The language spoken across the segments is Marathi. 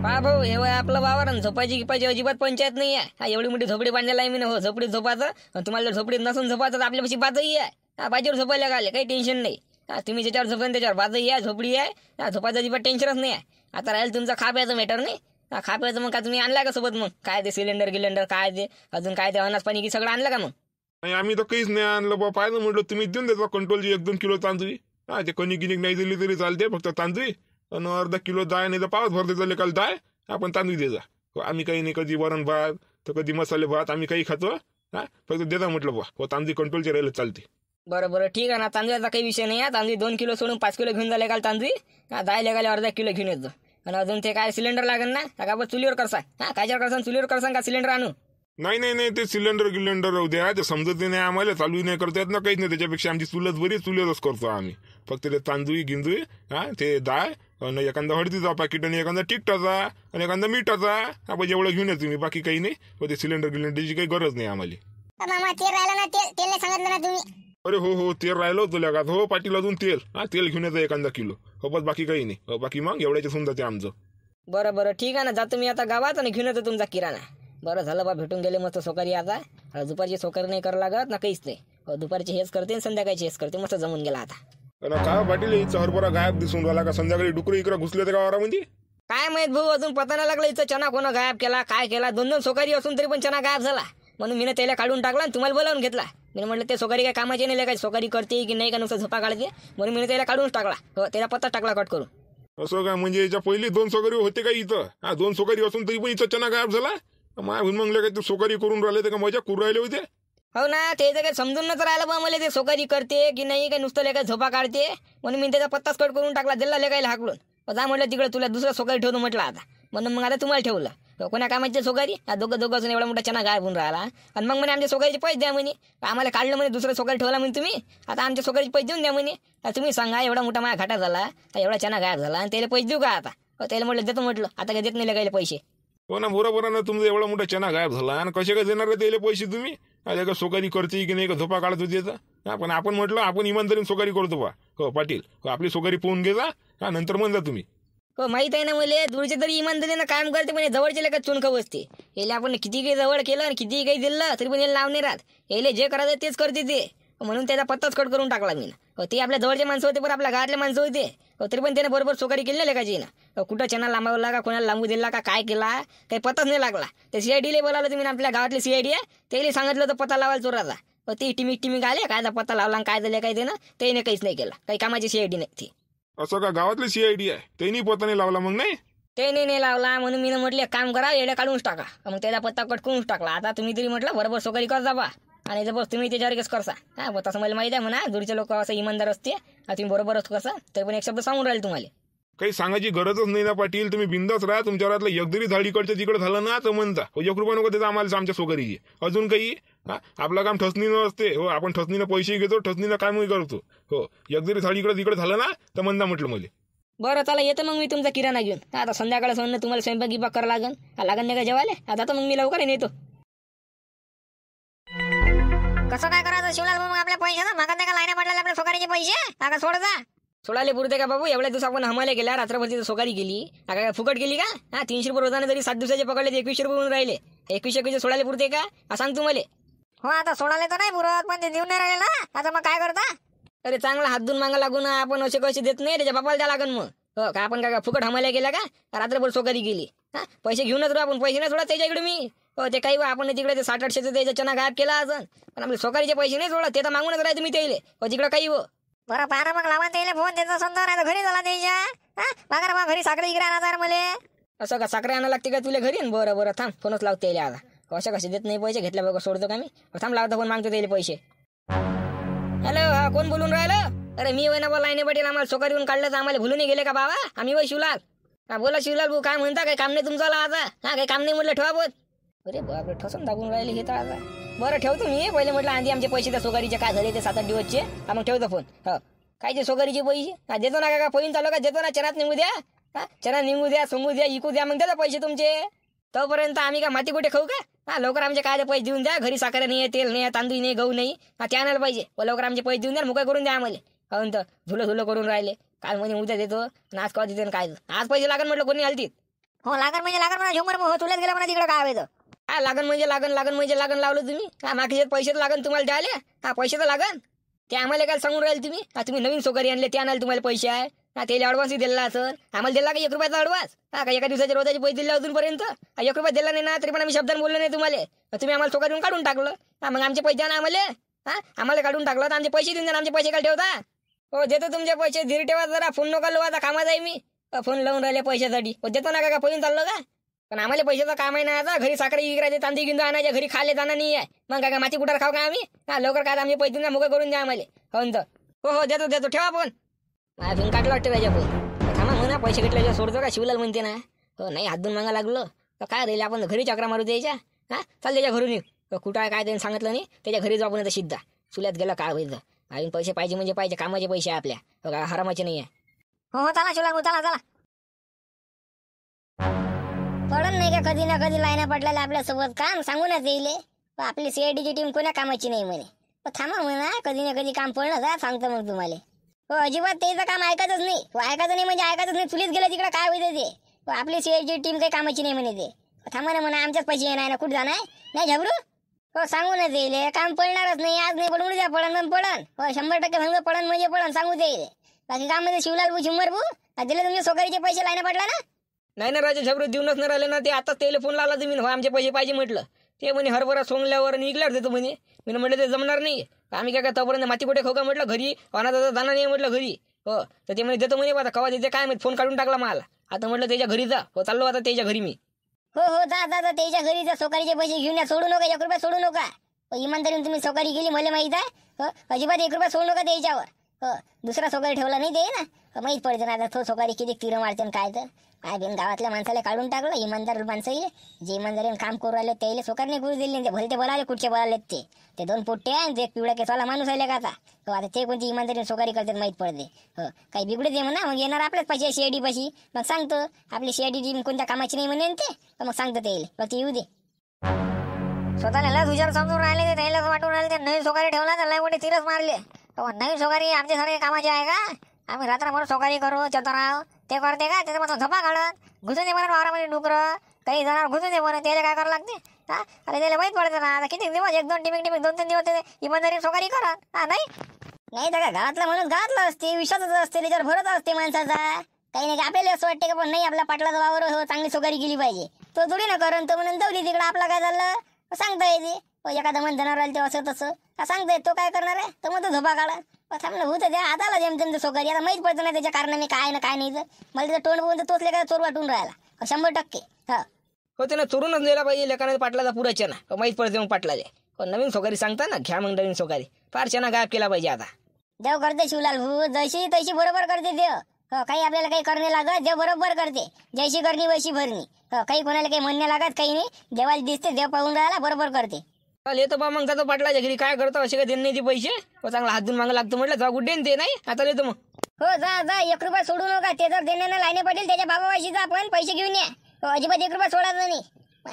पहा भाऊ, हे वय आपलं वावर आणि झोपायची गिपायची अजिबात पंचायत नाही आहे. हा एवढी मोठी झोपडी बांधायला आहे मी ना. हो, झोपडीत झोपायचं आणि तुम्हाला जर झोपडीत नसून झोपायचं तर आपल्यापाशी बाजही आहे. हा, बाजीवर झोपायला घाले, काही टेन्शन नाही. हा, तुम्ही ज्याच्यावर झोपता त्याच्यावर बाजही आहे, झोपडी आहे. हा, झोपायचं अजिबात टेन्शनच नाही आहे. आता राहील तुमचा खाप्याचं मॅटर नाही. हा, खाप्याचं मग काय तुम्ही आणला का सोबत? मग काय ते सिलेंडर गिलेंडर काय ते अजून काय ते अनाज पाणी की सगळं आणलं का? मग नाही आम्ही तर काहीच नाही आणलं बा. पाहिलं म्हटलं तुम्ही देऊन देता कंट्रोलची 1-2 किलो तांदळी. हा, ते कणिक गिनिक नाही दिली तरी चालते, फक्त तांदळी आणि अर्धा किलो डाळ नाही तर पावच भर देतो काल डाळ. आपण तांदूळ देजा. आम्ही काही नाही, कधी वरण भात तर कधी मसाले भात आम्ही काही खातो. हा, फक्त देता म्हटलं बा. हो, तांदळी कंट्रोलचे राहिले चालते. बरं बरं ठीक आहे ना. तांदळाचा काही विषय नाही आहे. तांदळी 2 किलो सोडून 5 किलो घेऊन झाले काल तांदळी. हा, डाळ लगाले अर्धा किलो घेऊन येतो. आणि अजून ते काय सिलेंडर लागेल ना का? बस चुलीवर करसा. हा, कायच्यावर करसान? चुलीवर करसान का सिलेंडर आणू? नाही नाही नाही, ते सिलेंडर गिलेंडर उद्या ते समजत नाही आम्हाला, चालू नाही करता येत ना काहीच नाही. त्याच्यापेक्षा आमची चुलत बरी, चुलीवरच करतो आम्ही. फक्त ते तांदूळी गिंदुळी, हा, ते डाळ आणि एखादा हळदीचा पाकिट आणि एखादा तिखटाचा आणि एखादा मिठाचा. हा, बस एवढं घेऊन येतो तुम्ही, बाकी काही नाही. पण ते सिलेंडर गिलेंडरची काही गरज नाही आम्हाला. मामा तेल राहिलं ना, तेल सांगितलं ना तुम्ही. अरे हो हो, तेल राहिलं होतं लगात. हो पाटील, अजून तेल. हा, तेल घेऊन येतं एखादा किलो. हो, बस बाकी काही नाही. हो, बाकी मग एवढ्याचे समजा ते आमचं. बरं बरं ठीक आहे ना. जातो मी आता गावात आणि घेऊन येतो तुमचा किराणा. बरं झालं बा, भेटून गेले मस्त सोकारी. आता दुपारची सोकारी नाही करावं लागत ना, काहीच नाही. दुपारची हेच करते संध्याकाळची हेच करते. मस्त जमून गेला आता. का पाटील, हिचा हरभरा गायब दिसून राहिला का? संध्याकाळी डुकरं इकडे घुसले का वावरामध्ये? काय माहित भाऊ, अजून पता नाही लागला इथं चना कोणा गायब केला, काय केला. 2-2 सोकारी असून तरी पण चना गायब झाला. म्हणून मी त्याला काढून टाकला आणि तुम्हाला बोलावून घेतला. मी म्हटलं ते सोकारी काय कामाचे नाही, काय सोकारी करते की नाही का नुसतं झोपा काढते. म्हणून मी त्याला काढून टाकला. हो, त्याला पत्ता टाकला कट करून. असं काय? म्हणजे याच्या पहिली 2 सोकारी होते का इथं? हा, 2 सोकारी असून तरी पण इथं चना गायब झाला. माय म्हणलं काय, ते सोकारी करून राहिले ते का मजा करून राहिले होते? हो ना, ते काही समजून नच राहिलं बा मला, ते सोकारी करते की नाही, काय नुसतं लेखा झोपा काढते. म्हणून मी त्याचा पत्ताच कट करून टाकला, दिला लेखायला हाकलून. जा म्हटलं तिकडे, तुला दुसरा सोकारी ठेवतो म्हटलं आता. म्हणून मग आता तुम्हाला ठेवलं. कोणा कामाचे सोकारी? दोघं असून एवढा मोठा चना गायब होऊन राहिला. आणि मग म्हणे आमच्या सोकारीचे पैसे द्या म्हणे. आम्हाला काढलं म्हणे, दुसरं सोकारी ठेवला म्हणे तुम्ही. आता आमच्या सोकारीचे पैसे देऊन द्या म्हणे. तुम्ही सांगा, एवढा मोठा माझ्या घाटा झाला, एवढा चना गायब झाला आणि त्याला पैसे देऊ का आता? त्याला म्हटलं देतो म्हटलं. आता काय देत नाही लेखायला पैसे. हो ना, बरोबर ना. तुमचा एवढा मोठा चना गायब झाला आणि कसे काय देणार त्याला पैसे तुम्ही? अरे का सोकारी करते की नाही, का झोपा काढत होती याचा? पण आपण म्हटलं आपण इमानदारीने सोकारी करतो बा. हो पाटील, हो, आपली सोकारी पोहून घे जा. हा, नंतर म्हणजा तुम्ही. हो, माहित आहे ना मला. दूरचे तरी इमानदारीनं काम करते, म्हणजे जवळचे लेखा चुनखं बसते. याला आपण किती काही जवळ केलं आणि किती काही दिलं तरी पण याला नाव नाही राहत. याला जे करायचं तेच करते ते. म्हणून त्याचा पत्ताच कट करून टाकला मी ना. ते आपल्या जवळचे माणसं होते, पण आपल्या गावातले माणसं होते. तरी पण त्याने बरोबर सोकारी केली ना लेखाची ना. कुठं चना लांबवला का, कोणाला लांबू दिला का, काय केला काही पताच नाही लागला. ते सीआयडीला बोलावलं तुम्ही, आपल्या गावातले सीआयडी आहे, त्याला सांगितलं होतं पत्ता लावायला चोराचा. ते टिमिक आले, काय पत्ता लावला काय झालं काय ते ना, त्याने काहीच नाही केलं. काही कामाची सीआयडी नाही ती. असं का? गावातली सीआयडी आहे, त्यांनी पत्ता नाही लावला मग? नाही त्याने नाही लावला. म्हणून मी म्हटलं काम करा, येड्या काढूनच टाका. मग त्याला पत्ता कट करूनच टाकला. आता तुम्ही तरी म्हटलं बरोबर सोकारी कर जा बा. आणि जर तुम्ही त्याच्यावर केस करसा. हा, तसं मला माहिती आहे म्हणा, दूरचे लोक असं इमानदार असते. तुम्ही बरोबरच करसा. तरी पण एक शब्द सांगून राहील तुम्हाला. काही सांगायची गरजच नाही ना पाटील. तुम्ही बिंदास राहा. तुमच्या घरातलं एकतरी झाड इकडचं तिकडे झालं ना तर म्हणता 1 रुपया नको त्याचा आम्हाला आमच्या सोकारीची. अजून काही? हा, आपलं काम ठसणीनं असते. हो, आपण ठसणीनं पैसे घेतो, ठसणीनं कामही करतो. हो, एकतरी झाड इकडे तिकडे झालं ना तर म्हणता म्हटलं मला. बरं चला, येतं मग मी तुमचा किराणा घेऊन. आता संध्याकाळी म्हणणं तुम्हाला स्वयंपाक गिपाक करावं लागन नाही का जेवायला? आता तर मग मी लवकर येतो. कसं काय करायचं शिवलाल? मग आपल्या पैशाचा मागत नाही का? लाईन पडलेले आपल्या सोकारीचे पैसे आता सोड जा. सोडाले पुरते का बाबू? एवढ्या दिवस आपण हमाले गेल्या, रात्रभरची सोकारी गेली. काय फुकट गेली का? हा, 300 रुपये रोजाने जरी 7 दिवसाचे पकडले तर 2100 रुपये होऊन राहिले. 21 सोडाले पुरते का? सांग तू मला. हो, आता सोडाले तर नाही पुरत, पण ते देऊन नाही राहिले ना. आता मग काय करता? अरे चांगला हात धुवून मागा लागून आपण असे कसे देत नाही, त्याच्या बापाला द्या लागन मग. हो का? आपण काय फुकट हमाल्या गेल्या का? रात्रभर सोकारी गेली. हा, पैसे घेऊनच राहू आपण. पैसे नाही सोडा त्याच्या इकडे मी. हो, ते काही आपण तिकडे ते 700-800 त्याचा चना गायब केला अजून. पण आपले सोकारीचे पैसे नाही सोडा. ते तर मागूनच राहायचं तुम्ही त्याला. हो, तिकडे काही हो. बरं पाहा मग, लावा त्याला फोन. त्याचा समजा नाही तर घरी झाला त्याच्या. हा, मागा मग घरी साखर इकडे आणा मले. असं का? साखरे आणायला लागते का तुला घरी? बरं बरं थांब, फोनच लावते यायला आता. कसे देत नाही पैसे, घेतल्या बघा सोडतो का मी. थांब लावतो फोन, मागतो त्याला पैसे. हॅलो, हा कोण बोलून राहिलं? अरे मी वय ना बा लाईने पाटील. आम्हाला सोकारीहून काढलं तर आम्हाला भुलून गेले का बाबा? आम्ही वय शिवलाल. हा बोला शिवलाल भाऊ, काय म्हणता? काही काम नाही तुमचं आता? हा, काही काम नाही म्हटलं ठेवा बोल. अरे बापरे, ठसून दाबून राहिले हे तर आता. बरं ठेवतो मी. पहिले म्हटलं आधी आमचे पैसे त्या सोकारीचे काय झाले ते 7-8 दिवसचे. हा, मग ठेवतो फोन. हो, कायचे सोकारीचे पैसे? हा, देतो ना का? पैन चालू का? देतो ना. चनात निघू द्या. हा, चना निघू द्या, सोंगू द्या, इकू द्या, मग देतो पैसे तुमचे. तोपर्यंत आम्ही का माती कुठे खाऊ का? हा, लवकर आमचे काय पैसे देऊन द्या. घरी साखर नाही, तेल नाही, तांदूळ नाही, गहू नाही. हा, ते आणायला पाहिजे. लवकर आमचे पैसे देऊन द्या, मुका करून द्या आम्हाला. हो, तर झुलं करून राहिले. काल म्हणजे उद्या देतो, आज कवा देतो काय? आज पैसे लागन म्हटलं कोणी हलतीत. हो लागन म्हणजे लागन म्हणा झुमर हो तुलाच गेला म्हणा तिकडे काय व्हायचं. हा लागन म्हणजे लागन लावलं तुम्ही. हा मागचे पैसे तर लागन तुम्हाला द्यायला. हा पैसे तर लागन. ते आम्हाला काय सांगून राहिले तुम्ही. हा तुम्ही नवीन सोकारी आणले ते आणायला तुम्हाला पैसे आहे. हा त्याला ॲडव्हान्सही दिला असेल. आम्हाला दिला का 1 रुपयाचा ॲडव्हान्स. हा का एका दिवसाचे रोजाचे पैसे दिले अजूनपर्यंत 1 रुपया दिला नाही ना तरी पण आम्ही शब्दाने बोललो नाही तुम्हाला. तुम्ही आम्हाला सोकारीहून काढून टाकलं. हा मग आमचे पैसे द्या ना आम्हाला. हा आम्हाला काढून टाकलं तर आमचे पैसे देऊन द्या. आमचे पैसे काय ठेवता. हो देतो तुमचे पैसे. धीर ठेवा जरा. फोन नका लो आता कामात आहे मी. फोन लावून राहिले पैशासाठी. हो देतो ना का पळून चाललो का. पण आम्हाला पैशाचं काम आहे ना आता. घरी साखरे इकरायचे तांदूळ गिंदू आणायचे. घरी खायला जाणं नाही आहे. मग काय माती कुठार खाऊ का आम्ही. हा लवकर काय आम्ही पैसे द्या मोकळं करून द्या आम्हाला. हो देतो ठेवा फोन. माझ्या काटलं वाटतं पाहिजे फोन. थांबा म्हणा पैसे घेतल्याशिवाय सोडतो का शिवलाल म्हणते ना. हो नाही हात धुवून मागा लागलो तर काय राहील आपण घरी चक्रा मारू द्यायच्या. हा चाल त्याच्या घरून येऊ. कुठं आहे काय त्यांनी सांगितलं नाही. त्याच्या घरी जाऊ आपण सिद्धा. चुल्यात गेला काय होईल. अजून पैसे पाहिजे म्हणजे पाहिजे. कामाचे पैसे आपल्या. हो का हरामाचे नाही आहे. हो चला शिवलाल चला. पडन नाही का कधी ना कधी लाईना पडलेला आपल्यासोबत काम सांगूनच येईल. आपली सीआयडीची टीम कोणा कामाची नाही म्हणे. थांबा म्हणा कधी ना कधी काम पडलं जा सांगतो मग तुम्हाला. हो अजिबात त्याचं काम ऐकायचंच नाही. ऐकायचं नाही म्हणजे ऐकायचंच नाही. चुलीत गेलं तिकडे काय होईल ते. आपली सीआयडीची टीम काही कामाची नाही म्हणे ते. थांबा ना म्हणा आमच्याच पैसे नाही ना कुठं जाणार नाही झबरू. हो सांगूनच येईल काम पडणारच नाही. आज नाही पडून उद्या पडन मग पडन. हो 100% भंग पडन म्हणजे पडन सांगूच येईल. बाकी काम मध्ये शिवलाल भू झुमर भू दिले तुमचे सोकारीचे पैसे लाईना पडला ना. नाही ना राजा झबरू देऊनच नाही राहिले ना. ते आता टेलिफोन लावला तुम्ही. हो आमचे पैसे पाहिजे म्हटलं. ते म्हणे हरभरा सोंगल्यावर निघल्यावर देतो म्हणे. मी म्हटलं ते जमणार नाही. आम्ही काय तोपर्यंत माती कुठे खाऊ का म्हटलं घरी. अनाथाचा दाना नाही म्हटलं घरी. हो तर ते म्हणे देतो म्हणे. आता कवा देते काय फोन काढून टाकला मला. आता म्हटलं त्याच्या घरी जा. हो चाललो आता त्याच्या घरी मी. हो जा त्याच्या घरी जा. सोकारीचे पैसे घेऊन या. सोडू नका 1 रुपया सोडू नका. इमानदारीने तुम्ही सोकारी गेली मला माहित आहे. हो अजिबात 1 रुपया सोडू नका त्याच्यावर. हो दुसरा सोकारी ठेवला नाही ते ना माहीत पडते ना. आता तो सोकारी किती तीर मारते काय तर काय बिन गावातल्या माणसाला काढून टाकलं. इमानदार माणसं येईल जे इमानदारीने काम करू राहिले त्याला सोकार नाही करू दिले. ते भलते बोलाले कुठचे बोलाले ते 2 पोट्टे आणि एक पिवळा केसाला माणूस आले का आता. हो आता ते कोणती इमानदारीने सोकारी करतात माहीत पडते. हो काही बिघडे दे म्हणा मग येणार आपल्याच पाशी सीआयडी पाशी. मग सांगतो आपली सीआयडी टीम कोणत्या कामाची नाही म्हणेन ते. मग सांगतो ते येईल फक्त येऊ दे. स्वतःला लस हुशार समजून राहिले ते त्यालाच वाटून राहिले. ते नवीन सोकारी ठेवला तर लय मोठे तीरच मारले. नवीन सोकारी आमच्यासारखे कामाचे आहे का. आम्ही रात्रभर सोकारी करू चतुराव ते करते का. त्याचा मग झपा काढत घुसून दे म्हणत वावरामध्ये डुकरं काही जणार घुसून दे म्हणत. त्याला काय करावं लागते. हा अरे त्याला माहीत पडतं ना. आता किती दिवस 1-2 टिमिक 2-3 दिवस ते इमानदारी सोकारी करत. हा नाही तर का गावातला म्हणून गावातलं असते. विश्वासच असते त्याच्यावर भरत असते माणसाचा. काही नाही आपल्याला असं वाटते का पण नाही आपल्या पाटलाचा वावर हो चांगली सोकारी केली पाहिजे. तो थोडी ना करण तो म्हणून दौडी तिकडे आपला काय झालं सांगता येते. एखादा मन जनावर राहिलं ते असं तसं का सांगता येत. तो काय करणार आहे तर मग तो झोपा काढा. थांबलं होतं त्या हाताला जेमतेम सोकारी. आता माहीत पडतं ना त्याच्या कारणाने काय ना काय नाही. मला त्याचं तोंड बघून तोच लेखा चोर वाटून राहिला 100%. हा हो त्यानं चोरूनच लिहिला पाहिजे. लेखाने पाटलाचा पुराच्या ना माहीत पडते मग पाटलाले. नवीन सोकारी सांगता ना घ्या मग नवीन सोकारी. फार छान गायब केला पाहिजे आता. देव करते शिवलाल भाऊ जशी तशी बरोबर करते देव. हो काही आपल्याला काही करणे लागत देव बरोबर करते. जैशी करणी वैशी भरणी. हो काही कोणाला काही म्हणणे लागत काही नाही. देवाला दिसते देव पाहून राहिला बरोबर करते. येतो बा मग जातो पाटलाच्या घरी. काय करतो असे काय देणे नाही पैसे. चांगला हात धुवून मागं लागतो म्हटलं जा गुड्डे ते नाही. आता येतो मग. हो जा 1 रुपया सोडू नका. ते जर देण्याला लाईने पडेल त्याच्या बाबावाशी जा पण पैसे घेऊन या. हो अजिबात 1 रुपया सोडायचं नाही.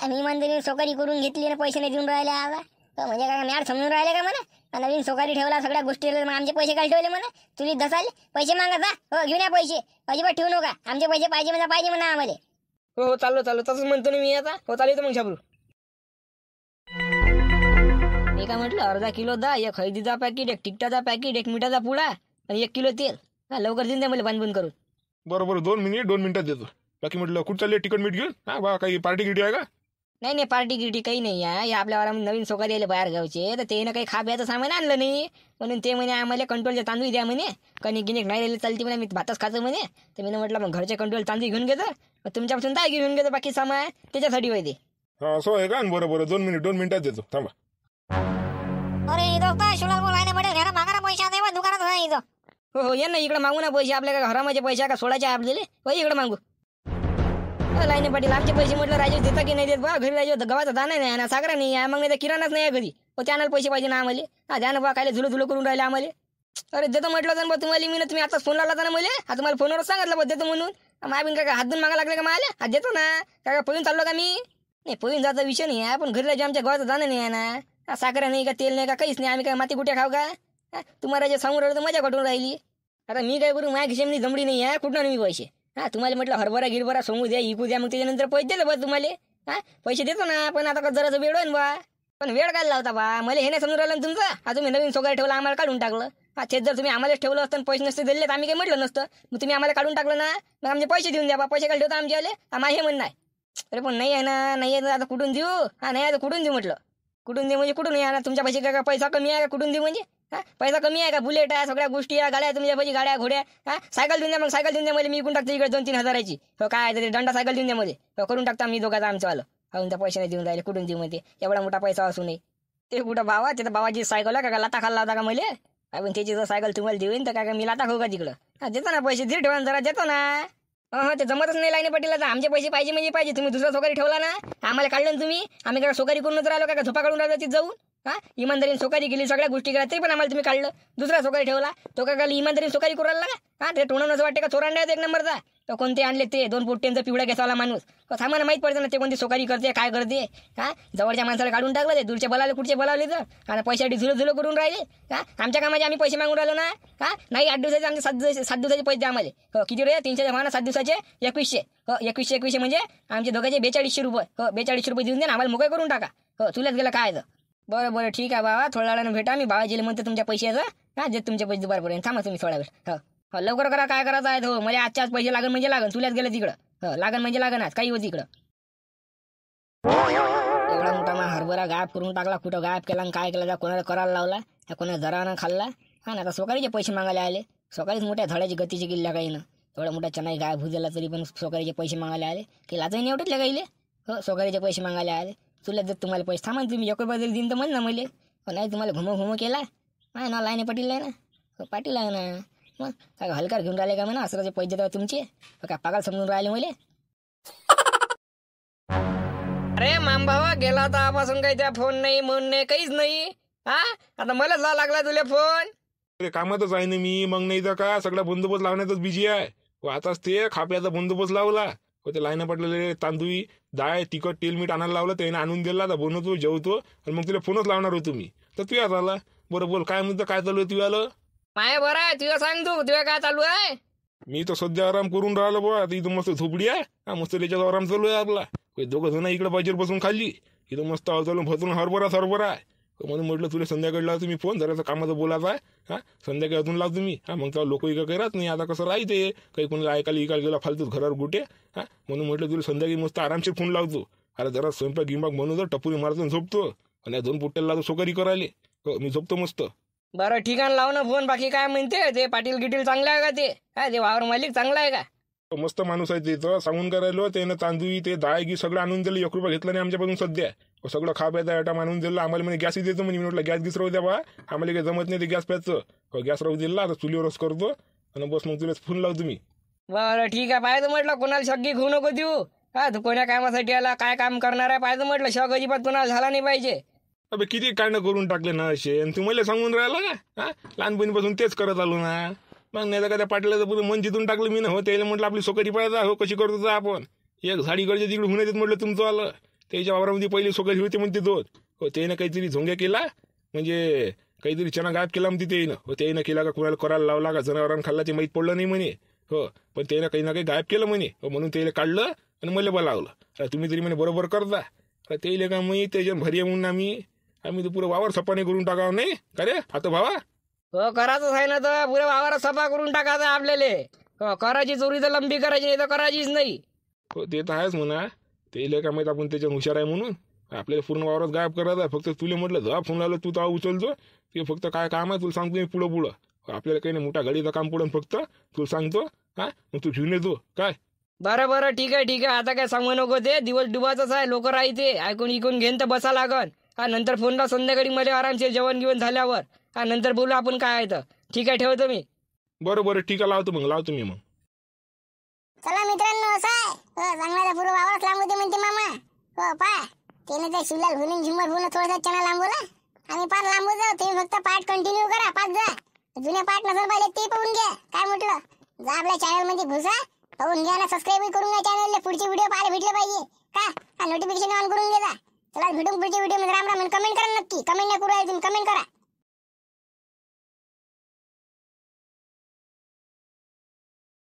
आम्ही इमानदारीने सोकारी करून घेतली ना पैसे नाही देऊन राहिले आला. म्हणजे काय मॅड समजून राहिले का म्हणा. नवीन सोकारी ठेवला सगळ्या गोष्टी मग आमचे पैसे काय ठेवले म्हणा. तुला दसाले पैसे मागा जा. हो घेऊन या पैसे. अजिबात ठेवू नका. आमचे पैसे पाहिजे म्हणा आम्हाला. हो चाललो तसंच म्हणतो ना मी आता. हो चालू मग शाबरू. मी काय म्हटलं अर्धा किलो दा 1 हळदीचा पॅकेट 1 तिखटाचा पॅकेट 1 मिठाचा पुडा आणि 1 किलो तेल. हा लवकर देऊन द्या मला बांधून करून. बरोबर 2 मिनिटात देतो. बाकी म्हटलं कुठं चालले तिकट मीठ घेऊन. हा बा काही पार्टी गिटी आहे का. नाही पार्टी गिटी काही नाही आहे. या आपल्या वारामध्ये नवीन सोकारी आले बाहेर गावचे तर ते ना काही खाब्याचं सामान आणलं नाही. म्हणून ते म्हणे आम्हाला कंट्रोलचे तांदूळ द्या म्हणे. कणिक गिनिक नाही राहिले चालते म्हणे. मी भातच खातो म्हणे. तर मी म्हटलं मग घरचे कंट्रोल तांदूळ घेऊन घेतो. मग तुमच्यापासून काय घेऊन घेतो बाकी सामान त्याच्यासाठी होते. हा असं आहे का. बरोबर 2 मिनिटात देतो थांबा. अरे दोस्त शिवलाल भाऊ लाईने पडेल घ्या मागा पैसे आता दुकानात नाही इथं. हो या ना इकडे मागू ना पैसे. आपल्या काय घरामध्ये पैसे का सोडायचे आपल्याला. हो इकडे मागू. लाईने पाटील आमचे पैसे म्हटलं राजू देता की नाही देत बा. घरी राजू गव्हाचा दाना नाही ना साखरा नाही आहे. मग नाही किराणाच नाही आहे घरी. हो त्याला पैसे पाहिजे ना आम्हाला. हा द्या ना बा काय झुलो करून राहिले आम्हाला. अरे देतो म्हटलं तर बा तुम्हाला मी ना तुम्ही आताच फोन लावला ना मला. हा तुम्हाला फोनवरच सांगितलं बा देतो म्हणून. मायबीन काय हात धुवून मागा लागले का मला. हा देतो ना काय पळून चाललो का मी. नाही पळून जायचा विषय नाही आहे. पण घरी राजू आमच्या गव्हाचा दाना नाही आहे ना. साखरा नाही का तेल नाही का काहीच नाही. आम्ही काय माती कुठे खाऊ का. तुम्हाला जे सांगून राहिलं तर मजा कटून राहिली. आता मी काय करू. माझ्या खिशेमध्ये जमडी नाही आहे कुठं मी पैसे. हा तुम्हाला म्हटलं हरभरा गिरभरा सोंगू द्या इकू द्या, मग त्याच्यानंतर पैसे दिले बा तुम्हाला. हा पैसे देतो ना, पण आता जरासा वेळ होईन बा. पण वेळ काय लावता बा, मला हे नाही समजून राहिलं ना तुमचं. हा तुम्ही नवीन सोगारी ठेवला, आम्हाला काढून टाकलं. हा तेच जर तुम्ही आम्हालाच ठेवलं असतं पैसे नसते दिले तर आम्ही काही म्हटलं नसतं. मग तुम्ही आम्हाला काढून टाकलं ना, मग आमचे पैसे देऊन द्या बा. पैसे काय ठेवता आमचे आले आम्हाला हे म्हणणं आहे. अरे पण नाही आहे ना, नाही आहे आता कुठून देऊ. हा नाही आता कुठून देऊ म्हटलं. कुठून दे म्हणजे कुठून आहे ना, तुमच्या पैसे काय पैसा कमी आहे का कुठून देऊ म्हणजे. हा पैसा कमी आहे का, बुलेट आहे सगळ्या गोष्टी आहे, गाड्या तुमच्या पैसे गाड्या घोड्या. हा सायकल देऊन द्या, मग सायकल देऊन द्या मला, मी इकून टाकतो इकडे 2-3 हजाराची. हो काय ते दंडा सायकल देऊन द्या मध्ये. हो करून टाकता मी दोघांचा आमचं आलं. हा त्या पैसे नाही देऊन राहिले, कुठून देऊ मध्ये एवढा मोठा पैसा असू नये. ते कुठं भावा, ते तर भावाची सायकल आहे का लाता खाल्ला होता का मला. आपण त्याची जर सायकल तुम्हाला देऊन तर काय मी लाता खाऊ का तिकडं. हा देतो ना पैसे, धीर ठेवा जरा देतो ना. हो ते जमतच नाही लाईने पटेल. आता आमचे पैसे पाहिजे म्हणजे पाहिजे. तुम्ही दुसरा सोकारी ठेवला ना, आम्हाला काढलं ना तुम्ही. आम्ही काय सोकारी करूनच राहिलो का, झोपा काढून राहिलो तिथे जाऊन. हा इमानदारीने सोकारी केली, सगळ्या गोष्टी केल्या, तरी पण आम्हाला तुम्ही काढलं. दुसरा सोकारी ठेवला तो काय इमानदारीने सोकारी करू राहिला का. हा ते टोणं असं वाटते का चोरांड्या एक नंबरचा. तो कोणते आणले ते 2 पोट्ट्यांचा पिवळा केसावाला माणूस. आम्हाला माहित पडतं ना ते कोणती सोकारी करते काय करते. हा जवळच्या माणसाला काढून टाकलं, ते दूरच्या बोलावले कुठचे बोलावले तर. आणि पैशासाठी झुलो करून राहिले. हा आमच्या कामाचे आम्ही पैसे मागून राहिलो ना. हा नाही 8 दिवसाचे आमचे 7 दिवसाचे पैसे द्या आम्हाला. हो किती रे 300 भावाना 7 दिवसाचे 2100. हो 2100 म्हणजे आमचे दोघांचे 4200 रुपये. हो 4200 रुपये देऊन द्या, आम्हाला मोकळे करून टाका. हो तुलाच गेलं काय तर. बरं ठीक आहे बाबा, थोड्या वेळानं भेटा. मी बाबाजीला म्हणते तुमच्या पैशाचं. हा जे तुमचे पैसे दुपारपर्यंत थांबा तुम्ही थोडा वेळ. हो लवकर करा, काय करायचं आहे. हो मला आजच्याच पैसे लागन म्हणजे लागन, तुलाच गेलं तिकडं. हो लागन म्हणजे लागन, आज काही होती इकडं. एवढा मोठा मा हरभरा गायब करून टाकला, कुठं गायब केला आणि काय केला, कोणाला करायला लावला, कोणाला जरानं खाल्ला. हा ना आता सोकारीचे पैसे मागायला आले. सोकारीच मोठ्या धड्याची गतीची किल्ल्या काही ना. एवढा मोठा चनाई गायब होऊ दिला तरी पण सोकारीचे पैसे मागायला आले. की लाजही नाही उठले गाईले. हो सोकारीचे पैसे मागायला आले. तुला जर तुम्हाला पैसे थांबा तुम्ही 1 रुपया जरी दिन तर म्हण ना मले. नाही तुम्हाला घुमो केला नाही ना, लाईने पाटील आहे ना. पाटील आहे ना, मग काय हलकार घेऊन राहिले का म्हणा. असं पैसे देतात तुमचे काय पागल समजून राहिले मले. अरे माम भावा गेला तर आपासून काही त्या फोन नाही मन नाही काहीच नाही. हा आता मलाच लागला तुला फोन. अरे कामातच आहे ना मी, मग नाही तर का सगळा बंदोबस्त लावण्यातच बिझी आहे. आताच ते खाप्याचा बंदोबस्त लावला. ते लाईन पडलेले तांदूळ डाळ तिखट तेल मीठ आणायला लावलं, त्याने आणून दिला. आता बनवतो जेवतो आणि मग तुला फोनच लावणार होतो मी. तर तू आज आला. बरं बोल काय म्हणतं, काय चालू आहे तू आलं. माय बरं आहे, तुझं सांग तू तुझ्या काय चालू आहे. मी तर सध्या आराम करून राहिलो बा. आता इथं मस्त झोपडी आहे. हा मस्त त्याच्यात आराम चालू आहे आपला. दोघं जण इकडे बाजूला बसून खाल्ली. इथं मस्त चालून भसून हरभरा आहे. म्हणून म्हटलं तुला संध्याकाळी लावतो मी फोन, जरासं कामाचं बोलायचं आहे. हा संध्याकाळी अजून लावतो मी. हा मग लोक इकडे काही राहत नाही. आता कसं राहते काही कोणी ऐकायला इकायला गेला फालतूच घरावर गुटे. हा म्हणून म्हटलं तुला संध्याकाळी मस्त आरामशीर फोन लावतो. अरे जरा स्वयंपाक गिंबाक बनवतो, टपुरी मारतो झोपतो. आणि 2 पोट्ट्याला लावतो सोकारी करायले. मी झोपतो मस्त. बरं ठिकाण लाव ना फोन. बाकी काय म्हणते ते पाटील गिटील चांगला आहे का, ते काय ते वावर मालिक चांगला आहे का. मस्त माणूस आहे ते तर सांगून करायलो. त्यानं तांदूळ ते डाळ गी सगळं आणून दिलं. 1 रुपया घेतला नाही आमच्यापासून सध्या. सगळं खा प्यायचा आयटम आणून दिलं आम्हाला. म्हणजे गॅसही देतो म्हणजे. मी म्हटलं गॅस राहू द्या बा, आम्हाला काही जमत नाही ते गॅस प्यायचं. गॅस राहू दिला आता चुलीवरच करतो आणि बस मग तुला फोन लावतो मी. बरं ठीक आहे. पाहिजे म्हटलं कोणाला शक्की घेऊ नको देऊ. हा तू कोण्या कामासाठी आला, काय काम करणार आहे पाहिजे म्हटलं. शक अजिबात कोणाला झाला नाही पाहिजे. अबे किती कांड करून टाकले ना असे, आणि तुम्हाला सांगून राहिला का. हा लहानपणीपासून तेच करत आलो ना. मग नाही तर का त्या पाटलाचं पुढे मन जिथून टाकलं मी ना. हो त्याला म्हटलं आपली सोकारी पाहिजे. हो कशी करतो आपण. एक झाडीकडचे तिकडे होऊन येतात म्हटलं तुमचं आलं. त्याच्या वावरामध्ये पहिली सोकारी होते म्हणते दोन. हो त्यानं काहीतरी झोंग्या केला, म्हणजे काहीतरी चना गायब केला म्हणते त्यानं. हो त्यानं केला का कुणाला करायला लावला का जनावरांना खाल्ला ते माहीत पडलं नाही म्हणे. हो पण त्यानं काही ना काही गायब केलं म्हणे. हो म्हणून त्याला काढलं आणि मला बोलावलं. तुम्ही तरी म्हणे बरोबर करता. त्याला का मी त्याच्या भरी म्हणून आम्ही तर पुरं वावर सपाने करून टाकावं नाही का रे आता भावा. हो करायचंच आहे ना, तर पुऱ्या वावरात सफा करून टाकायचं आपल्याला. हो करायची चोरी तर लंबी करायची, नाही तर करायचीच नाही. हो ते तर आहेच म्हणा. ते का माहीत आपण त्याच्यात हुशार आहे म्हणून. आपल्याला पूर्ण वावरात गायब करायचं आहे. फक्त तुला म्हटलं जा फोन लावलं तू तर उचलतो. ते फक्त काय काम आहे तुला सांगतो मी पुढं. आपल्याला काही नाही मोठा गाडीचं काम पडून फक्त तुला सांगतो. हा मग तू घेऊन येतो काय. बरं ठीक आहे. आता काय सांगू नको, ते दिवस डुबाचाच आहे. लोक राहते ऐकून इकून घेऊन तर बसा लागन. हा नंतर फोनला संध्याकाळी मध्ये आरामशीर जेवण घेऊन झाल्यावर. हा नंतर बोलू आपण काय आहे तर. ठीक आहे ठेवतो मी. बरं ठीक आहे लावतो मी मग. चला मित्रांनो असं आहे. चांगला पूर्व वावरात लांबू दे म्हणते मामा. हो पा त्याने त्या शिवलाल होऊन झुमर होऊन थोडासा चना लांबवला. आणि पाच लांबू जाऊ. तुम्ही फक्त पाठ कंटिन्यू करा. 5 जा जुने पाठ नसर पाहिले ते पाहून घ्या. काय म्हटलं जा आपल्या चॅनल मध्ये घुसा, पाहून घ्या ना. सबस्क्राईब करून घ्या चॅनलला. पुढचे व्हिडिओ पाहायला भेटले पाहिजे का. नोटिफिकेशन ऑन करून घ्या. चला भेटून पुढच्या व्हिडिओ मध्ये. राम कमेंट करा नक्की. कमेंट नाही करू तुम्ही, कमेंट करा.